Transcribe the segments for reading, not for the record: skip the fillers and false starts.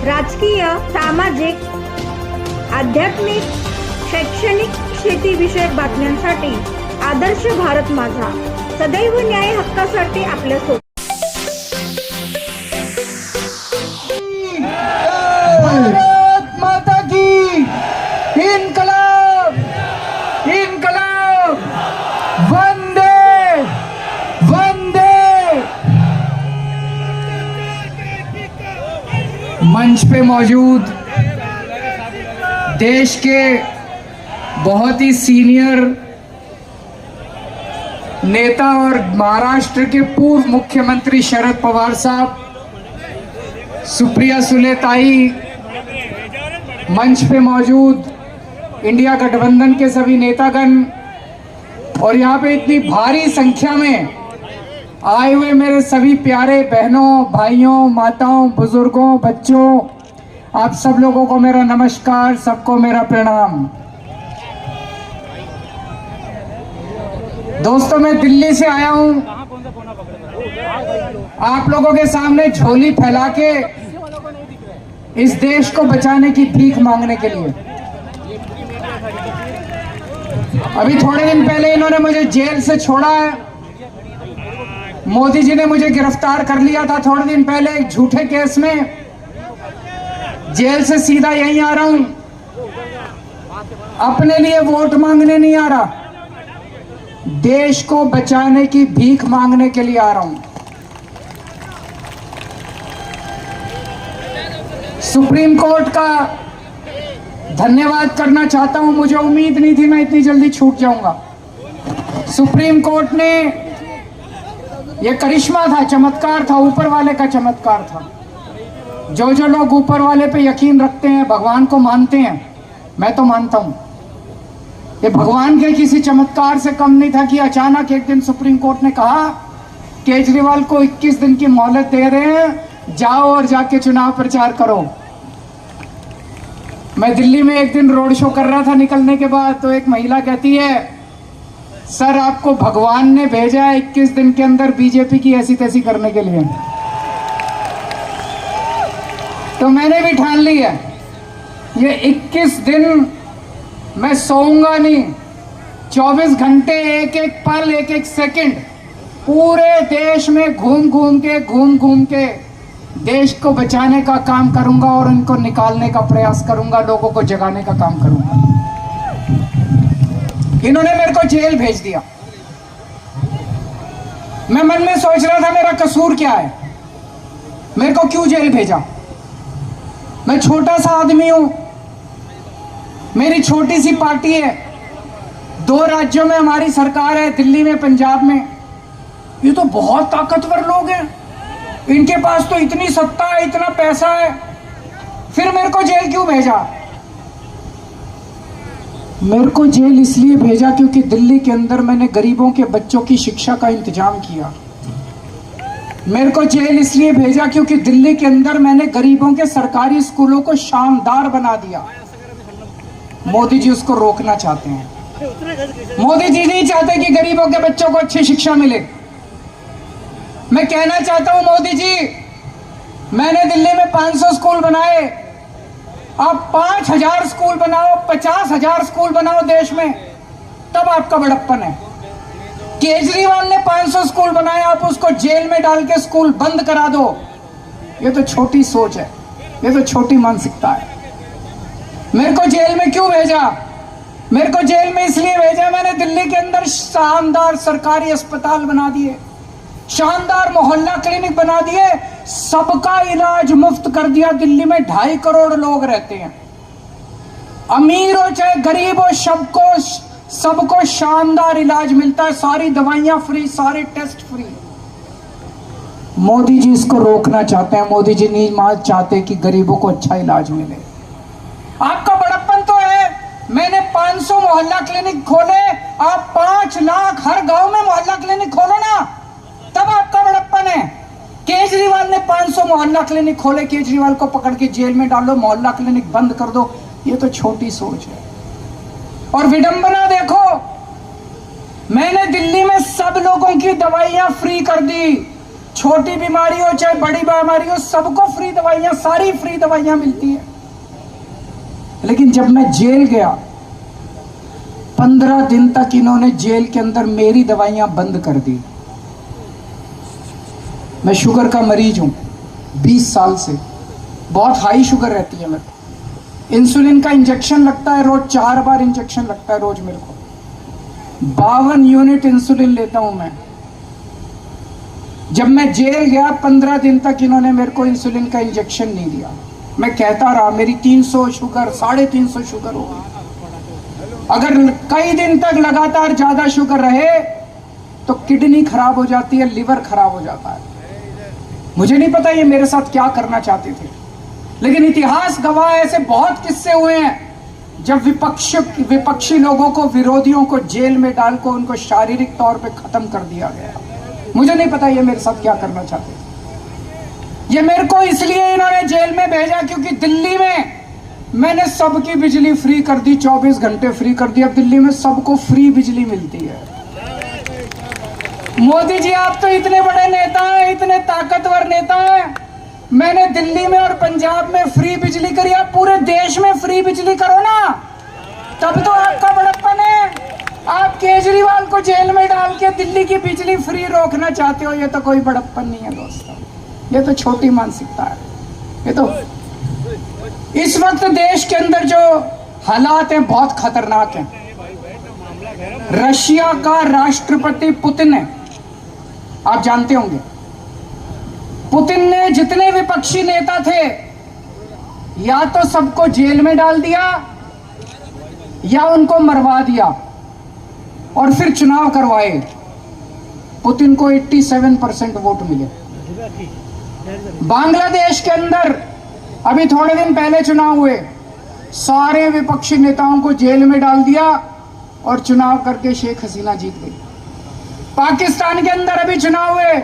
राजकीय, सामाजिक, आध्यात्मिक, शैक्षणिक, शेतीविषयक बातम्यांसाठी आदर्श भारत माझा सदैव न्याय हक्कासाठी आपल्यासोबत. भारत माता की इनकलाब इनकलाब वंदे वंदे. मंच पे मौजूद देश के बहुत ही सीनियर नेता और महाराष्ट्र के पूर्व मुख्यमंत्री शरद पवार साहब, सुप्रिया सुले ताई, मंच पे मौजूद इंडिया गठबंधन के सभी नेतागण और यहाँ पे इतनी भारी संख्या में आए हुए मेरे सभी प्यारे बहनों, भाइयों, माताओं, बुजुर्गों, बच्चों, आप सब लोगों को मेरा नमस्कार, सबको मेरा प्रणाम. दोस्तों, मैं दिल्ली से आया हूं आप लोगों के सामने झोली फैला के इस देश को बचाने की भीख मांगने के लिए. अभी थोड़े दिन पहले इन्होंने मुझे जेल से छोड़ा है. मोदी जी ने मुझे गिरफ्तार कर लिया था थोड़े दिन पहले एक झूठे केस में. जेल से सीधा यहीं आ रहा हूं. अपने लिए वोट मांगने नहीं आ रहा, देश को बचाने की भीख मांगने के लिए आ रहा हूं. सुप्रीम कोर्ट का धन्यवाद करना चाहता हूं. मुझे उम्मीद नहीं थी मैं इतनी जल्दी छूट जाऊंगा. सुप्रीम कोर्ट ने, यह करिश्मा था, चमत्कार था, ऊपर वाले का चमत्कार था. जो जो लोग ऊपर वाले पे यकीन रखते हैं, भगवान को मानते हैं, मैं तो मानता हूं, ये भगवान के किसी चमत्कार से कम नहीं था कि अचानक एक दिन सुप्रीम कोर्ट ने कहा केजरीवाल को 21 दिन की मोहलत दे रहे हैं, जाओ और जाके चुनाव प्रचार करो. मैं दिल्ली में एक दिन रोड शो कर रहा था, निकलने के बाद तो एक महिला कहती है, सर आपको भगवान ने भेजा है 21 दिन के अंदर बीजेपी की ऐसी तैसी करने के लिए. तो मैंने भी ठान ली है, ये 21 दिन मैं सोऊंगा नहीं. 24 घंटे, एक एक पल, एक एक सेकंड पूरे देश में घूम घूम के देश को बचाने का काम करूंगा और उनको निकालने का प्रयास करूंगा, लोगों को जगाने का काम करूंगा. इन्होंने मेरे को जेल भेज दिया. मैं मन में सोच रहा था मेरा कसूर क्या है, मेरे को क्यों जेल भेजा. मैं छोटा सा आदमी हूं, मेरी छोटी सी पार्टी है, 2 राज्यों में हमारी सरकार है, दिल्ली में, पंजाब में. ये तो बहुत ताकतवर लोग हैं, इनके पास तो इतनी सत्ता है, इतना पैसा है, फिर मेरे को जेल क्यों भेजा. मेरे को जेल इसलिए भेजा क्योंकि दिल्ली के अंदर मैंने गरीबों के बच्चों की शिक्षा का इंतजाम किया. मेरे को जेल इसलिए भेजा क्योंकि दिल्ली के अंदर मैंने गरीबों के सरकारी स्कूलों को शानदार बना दिया. मोदी जी उसको रोकना चाहते हैं. मोदी जी नहीं चाहते कि गरीबों के बच्चों को अच्छी शिक्षा मिले. मैं कहना चाहता हूं मोदी जी, मैंने दिल्ली में 500 स्कूल बनाए, आप 5000 स्कूल बनाओ, 50,000 स्कूल बनाओ देश में, तब आपका बड़प्पन है. केजरीवाल ने 500 स्कूल बनाए, आप उसको जेल में डाल के स्कूल बंद करा दो. ये तो छोटी सोच है, ये तो छोटी मानसिकता है. मेरे को जेल में क्यों भेजा, मेरे को जेल में इसलिए भेजा, मैंने दिल्ली के अंदर शानदार सरकारी अस्पताल बना दिए, शानदार मोहल्ला क्लिनिक बना दिए, सबका इलाज मुफ्त कर दिया. दिल्ली में 2.5 करोड़ लोग रहते हैं, अमीर हो चाहे गरीब हो, सबको शानदार इलाज मिलता है, सारी दवाइयां फ्री, सारे टेस्ट फ्री. मोदी जी इसको रोकना चाहते हैं. मोदी जी नहीं चाहते कि गरीबों को अच्छा इलाज मिले. आपका बड़प्पन तो है, मैंने 500 मोहल्ला क्लिनिक खोले, आप 5 लाख हर गांव में मोहल्ला क्लिनिक खोलो ना, तब आपका बड़प्पन है. केजरीवाल ने 500 मोहल्ला क्लिनिक खोले, केजरीवाल को पकड़ के जेल में डालो, मोहल्ला क्लिनिक बंद कर दो. ये तो छोटी सोच है. और विडंबना देखो, मैंने दिल्ली में सब लोगों की दवाइयां फ्री कर दी, छोटी बीमारी हो चाहे बड़ी बीमारी हो, सबको फ्री दवाइयां, सारी फ्री दवाइयां मिलती है। लेकिन जब मैं जेल गया, 15 दिन तक इन्होंने जेल के अंदर मेरी दवाइयां बंद कर दी। मैं शुगर का मरीज हूं 20 साल से, बहुत हाई शुगर रहती है मेरे को। इंसुलिन का इंजेक्शन लगता है रोज, 4 बार इंजेक्शन लगता है रोज मेरे को। 52 यूनिट इंसुलिन लेता हूं मैं। जब मैं जेल गया 15 दिन तक इन्होंने मेरे को इंसुलिन का इंजेक्शन नहीं दिया। मैं कहता रहा मेरी 300 शुगर, 350 शुगर हो गई। अगर कई दिन तक लगातार ज्यादा शुगर रहे तो किडनी खराब हो जाती है, लिवर खराब हो जाता है। मुझे नहीं पता ये मेरे साथ क्या करना चाहते थे, लेकिन इतिहास गवाह ऐसे बहुत किस्से हुए हैं जब विपक्षी लोगों को, विरोधियों को जेल में डालकर उनको शारीरिक तौर पे खत्म कर दिया गया। मुझे नहीं पता ये मेरे साथ क्या करना चाहते थे। ये मेरे को इसलिए इन्होंने जेल में भेजा क्योंकि दिल्ली में मैंने सबकी बिजली फ्री कर दी, 24 घंटे फ्री कर दी। अब दिल्ली में सबको फ्री बिजली मिलती है। मोदी जी, आप तो इतने बड़े नेता हैं, इतने ताकतवर नेता हैं। मैंने दिल्ली में और पंजाब में फ्री बिजली करी, आप पूरे देश में फ्री बिजली करो ना, तब तो आपका बड़प्पन है। आप केजरीवाल को जेल में डाल के दिल्ली की बिजली फ्री रोकना चाहते हो, ये तो कोई बड़प्पन नहीं है दोस्तों, ये तो छोटी मानसिकता है। ये तो इस वक्त देश के अंदर जो हालात हैं बहुत खतरनाक हैं। रशिया का राष्ट्रपति पुतिन है, आप जानते होंगे। पुतिन ने जितने विपक्षी नेता थे या तो सबको जेल में डाल दिया या उनको मरवा दिया और फिर चुनाव करवाए। पुतिन को 87% वोट मिले। बांग्लादेश के अंदर अभी थोड़े दिन पहले चुनाव हुए, सारे विपक्षी नेताओं को जेल में डाल दिया और चुनाव करके शेख हसीना जीत गई। पाकिस्तान के अंदर अभी चुनाव हुए,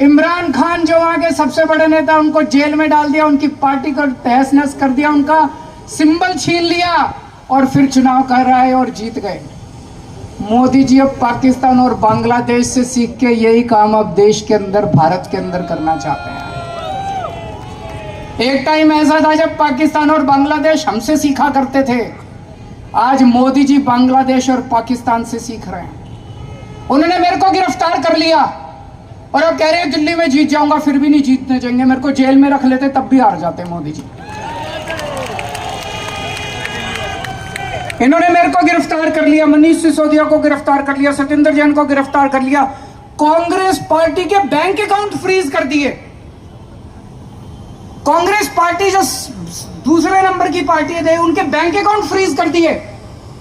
इमरान खान जो वहां के सबसे बड़े नेता, उनको जेल में डाल दिया, उनकी पार्टी को तहस नहस कर दिया, उनका सिंबल छीन लिया और फिर चुनाव कर रहा है और जीत गए। मोदी जी अब पाकिस्तान और बांग्लादेश से सीख के यही काम अब देश के अंदर, भारत के अंदर करना चाहते हैं। एक टाइम ऐसा था जब पाकिस्तान और बांग्लादेश हमसे सीखा करते थे, आज मोदी जी बांग्लादेश और पाकिस्तान से सीख रहे हैं। उन्होंने मेरे को गिरफ्तार कर लिया और अब कह रहे हैं दिल्ली में जीत जाऊंगा, फिर भी नहीं जीतने देंगे। मेरे को जेल में रख लेते तब भी हार जाते मोदी जी। इन्होंने मेरे को गिरफ्तार कर लिया, मनीष सिसोदिया को गिरफ्तार कर लिया, सत्येंद्र जैन को गिरफ्तार कर लिया, कांग्रेस पार्टी के बैंक अकाउंट फ्रीज कर दिए। कांग्रेस पार्टी जो दूसरे नंबर की पार्टी है, उनके बैंक अकाउंट फ्रीज कर दिए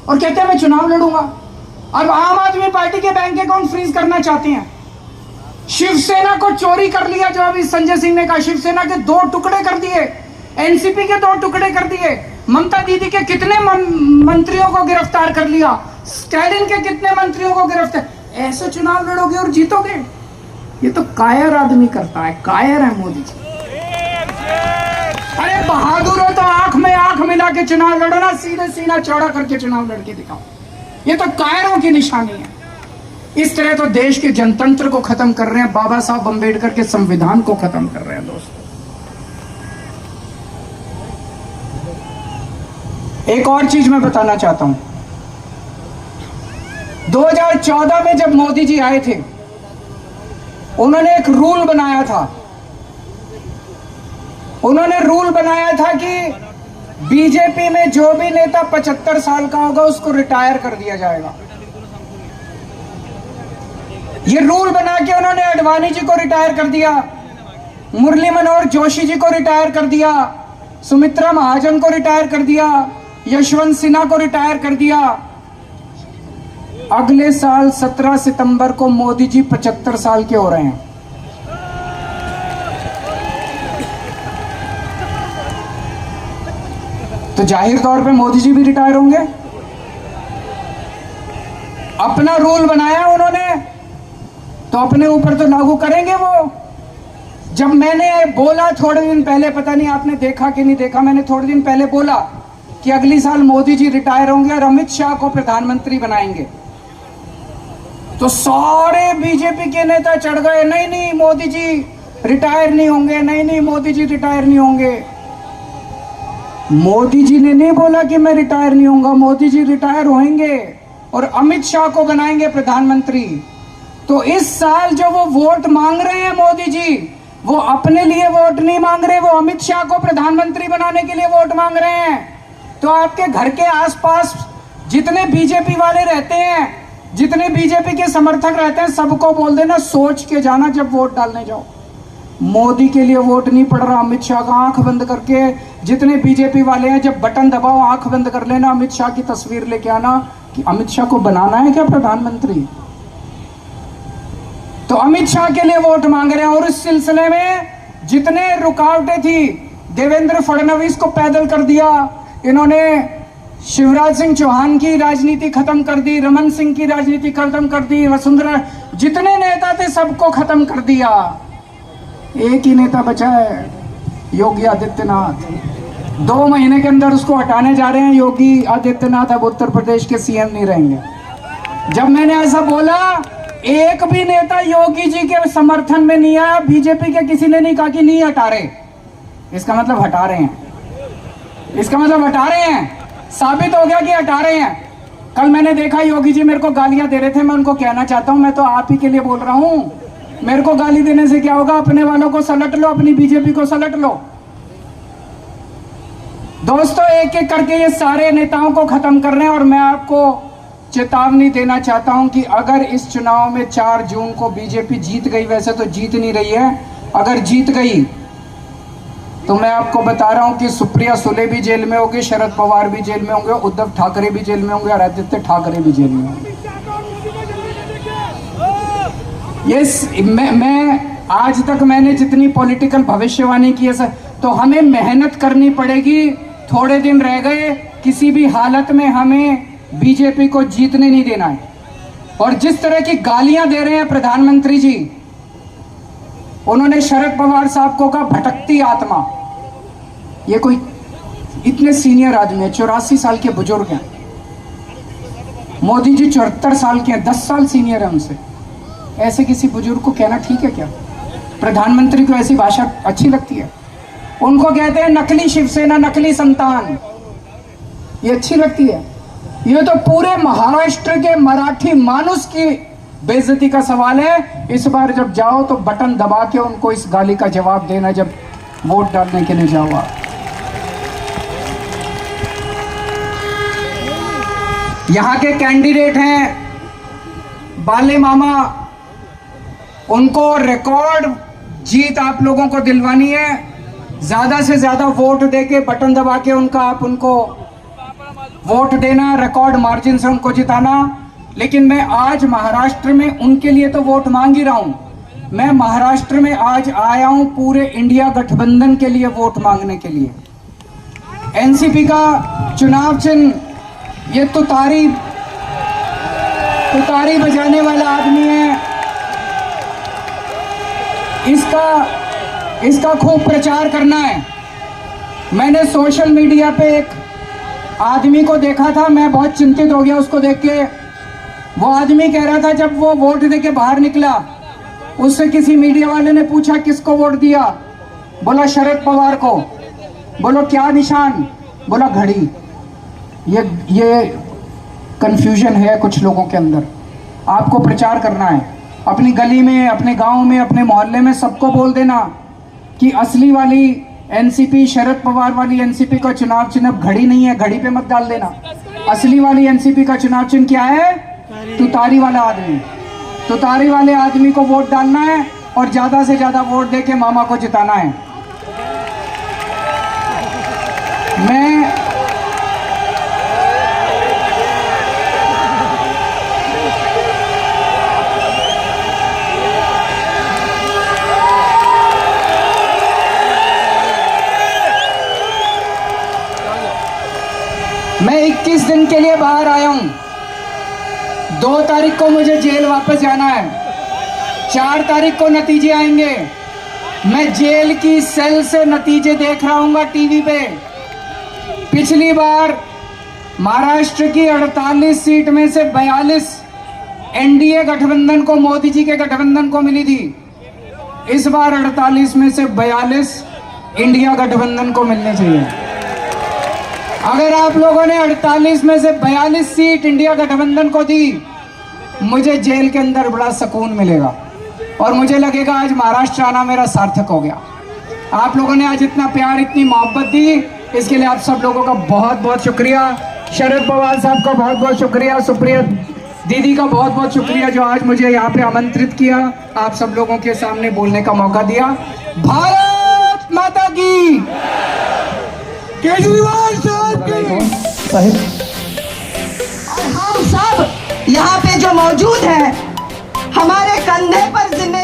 और कहते हैं मैं चुनाव लड़ूंगा। अब आम आदमी पार्टी के बैंक अकाउंट फ्रीज करना चाहते हैं। शिवसेना को चोरी कर लिया, जो अभी संजय सिंह ने कहा, शिवसेना के 2 टुकड़े कर दिए, एनसीपी के 2 टुकड़े कर दिए, ममता दीदी के कितने मंत्रियों को गिरफ्तार कर लिया, स्टैलिन के कितने मंत्रियों को गिरफ्तार। ऐसे चुनाव लड़ोगे और जीतोगे? ये तो कायर आदमी करता है, कायर है मोदी जी। अरे बहादुर हो तो आंख में आंख मिला के चुनाव लड़ो ना, सीधे सीना चौड़ा करके चुनाव लड़के दिखाओ। ये तो कायरों की निशानी है। इस तरह तो देश के जनतंत्र को खत्म कर रहे हैं, बाबा साहब अंबेडकर के संविधान को खत्म कर रहे हैं दोस्तों। एक और चीज मैं बताना चाहता हूं। 2014 में जब मोदी जी आए थे, उन्होंने एक रूल बनाया था। उन्होंने रूल बनाया था कि बीजेपी में जो भी नेता 75 साल का होगा उसको रिटायर कर दिया जाएगा। ये रूल बना के उन्होंने अडवाणी जी को रिटायर कर दिया, मुरली मनोहर जोशी जी को रिटायर कर दिया, सुमित्रा महाजन को रिटायर कर दिया, यशवंत सिन्हा को रिटायर कर दिया। अगले साल 17 सितंबर को मोदी जी 75 साल के हो रहे हैं। तो जाहिर तौर पे मोदी जी भी रिटायर होंगे। अपना रूल बनाया उन्होंने तो अपने ऊपर तो लागू करेंगे वो। जब मैंने बोला थोड़े दिन पहले, पता नहीं आपने देखा कि नहीं देखा, मैंने थोड़े दिन पहले बोला कि अगली साल मोदी जी रिटायर होंगे और अमित शाह को प्रधानमंत्री बनाएंगे, तो सारे बीजेपी के नेता चढ़ गए, नहीं नहीं मोदी जी रिटायर नहीं होंगे, नहीं नहीं मोदी जी रिटायर नहीं होंगे। मोदी जी ने नहीं बोला कि मैं रिटायर नहीं होऊंगा, मोदी जी रिटायर होंगे और अमित शाह को बनाएंगे प्रधानमंत्री। तो इस साल जो वो वोट मांग रहे हैं मोदी जी, वो अपने लिए वोट नहीं मांग रहे, वो अमित शाह को प्रधानमंत्री बनाने के लिए वोट मांग रहे हैं। तो आपके घर के आसपास जितने बीजेपी वाले रहते हैं, जितने बीजेपी के समर्थक रहते हैं, सबको बोल देना सोच के जाना जब वोट डालने जाओ। मोदी के लिए वोट नहीं पड़ रहा, अमित शाह का आंख बंद करके जितने बीजेपी वाले हैं, जब बटन दबाओ आंख बंद कर लेना, अमित शाह की तस्वीर लेके आना कि अमित शाह को बनाना है क्या प्रधानमंत्री। तो अमित शाह के लिए वोट मांग रहे हैं। और इस सिलसिले में जितने रुकावटें थी, देवेंद्र फडणवीस को पैदल कर दिया इन्होंने, शिवराज सिंह चौहान की राजनीति खत्म कर दी, रमन सिंह की राजनीति खत्म कर दी, वसुंधरा, जितने नेता थे सबको खत्म कर दिया। एक ही नेता बचा है, योगी आदित्यनाथ। 2 महीने के अंदर उसको हटाने जा रहे हैं। योगी आदित्यनाथ अब उत्तर प्रदेश के सीएम नहीं रहेंगे। जब मैंने ऐसा बोला, एक भी नेता योगी जी के समर्थन में नहीं आया। बीजेपी के किसी ने नहीं कहा कि नहीं हटा रहे, इसका मतलब हटा रहे हैं, इसका मतलब हटा रहे हैं, साबित हो गया कि हटा रहे हैं। कल मैंने देखा योगी जी मेरे को गालियां दे रहे थे, मैं उनको कहना चाहता हूं, मैं तो आप ही के लिए बोल रहा हूं, मेरे को गाली देने से क्या होगा, अपने वालों को सलट लो, अपनी बीजेपी को सलट लो। दोस्तों, एक एक करके ये सारे नेताओं को खत्म कर रहे हैं। और मैं आपको चेतावनी देना चाहता हूं कि अगर इस चुनाव में 4 जून को बीजेपी जीत गई, वैसे तो जीत नहीं रही है, अगर जीत गई तो मैं आपको बता रहा हूं कि सुप्रिया सुले भी जेल में होगी, शरद पवार भी जेल में होंगे, उद्धव ठाकरे भी जेल में होंगे और आदित्य ठाकरे भी जेल में होंगे। मैं आज तक मैंने जितनी पॉलिटिकल भविष्यवाणी की है, तो हमें मेहनत करनी पड़ेगी। थोड़े दिन रह गए, किसी भी हालत में हमें बीजेपी को जीतने नहीं देना है। और जिस तरह की गालियां दे रहे हैं प्रधानमंत्री जी, उन्होंने शरद पवार साहब को कहा भटकती आत्मा। ये कोई इतने सीनियर आदमी है, 84 साल के बुजुर्ग हैं। मोदी जी 74 साल के हैं, 10 साल सीनियर है उनसे। ऐसे किसी बुजुर्ग को कहना ठीक है क्या? प्रधानमंत्री को ऐसी भाषा अच्छी लगती है? उनको कहते हैं नकली शिवसेना, नकली संतान, ये अच्छी लगती है? ये तो पूरे महाराष्ट्र के मराठी मानुस की बेइज्जती का सवाल है। इस बार जब जाओ तो बटन दबा के उनको इस गाली का जवाब देना जब वोट डालने के लिए जाओ। यहाँ के कैंडिडेट हैं बाले मामा, उनको रिकॉर्ड जीत आप लोगों को दिलवानी है। ज्यादा से ज्यादा वोट देके बटन दबा के आप उनको वोट देना, रिकॉर्ड मार्जिन से उनको जिताना। लेकिन मैं आज महाराष्ट्र में उनके लिए तो वोट मांग ही रहा हूं, मैं महाराष्ट्र में आज आया हूं पूरे इंडिया गठबंधन के लिए वोट मांगने के लिए। एनसीपी का चुनाव चिन्ह, ये तुतारी बजाने वाला आदमी है, इसका खूब प्रचार करना है। मैंने सोशल मीडिया पे एक आदमी को देखा था, मैं बहुत चिंतित हो गया उसको देख के। वो आदमी कह रहा था जब वो वोट देके बाहर निकला, उससे किसी मीडिया वाले ने पूछा किसको वोट दिया, बोला शरद पवार को। बोलो क्या निशान? बोला घड़ी। ये कंफ्यूजन है कुछ लोगों के अंदर। आपको प्रचार करना है अपनी गली में, अपने गांव में, अपने मोहल्ले में, सबको बोल देना कि असली वाली एनसीपी, शरद पवार वाली एनसीपी का चुनाव चिन्ह घड़ी नहीं है, घड़ी पे मत डाल देना। असली वाली एनसीपी का चुनाव चिन्ह क्या है? तुतारी वाला आदमी। तुतारी वाले आदमी को वोट डालना है और ज्यादा से ज्यादा वोट देके मामा को जिताना है। मैं 21 दिन के लिए बाहर आया हूं। 2 तारीख को मुझे जेल वापस जाना है, 4 तारीख को नतीजे आएंगे। मैं जेल की सेल से नतीजे देख रहा हूंगा टीवी पे। पिछली बार महाराष्ट्र की 48 सीट में से 42 एनडीए गठबंधन को, मोदी जी के गठबंधन को मिली थी। इस बार 48 में से 42 इंडिया गठबंधन को मिलने चाहिए। अगर आप लोगों ने 48 में से 42 सीट इंडिया गठबंधन को दी, मुझे जेल के अंदर बड़ा सुकून मिलेगा और मुझे लगेगा आज महाराष्ट्र आना मेरा सार्थक हो गया। आप लोगों ने आज इतना प्यार, इतनी मोहब्बत दी, इसके लिए आप सब लोगों का बहुत बहुत शुक्रिया। शरद पवार साहब का बहुत बहुत शुक्रिया, सुप्रिया दीदी का बहुत बहुत शुक्रिया जो आज मुझे यहाँ पे आमंत्रित किया, आप सब लोगों के सामने बोलने का मौका दिया। भारत माता की, केजरीवाल साहब की। और हम सब यहाँ पे जो मौजूद हैं, हमारे कंधे पर जिम्मेदारी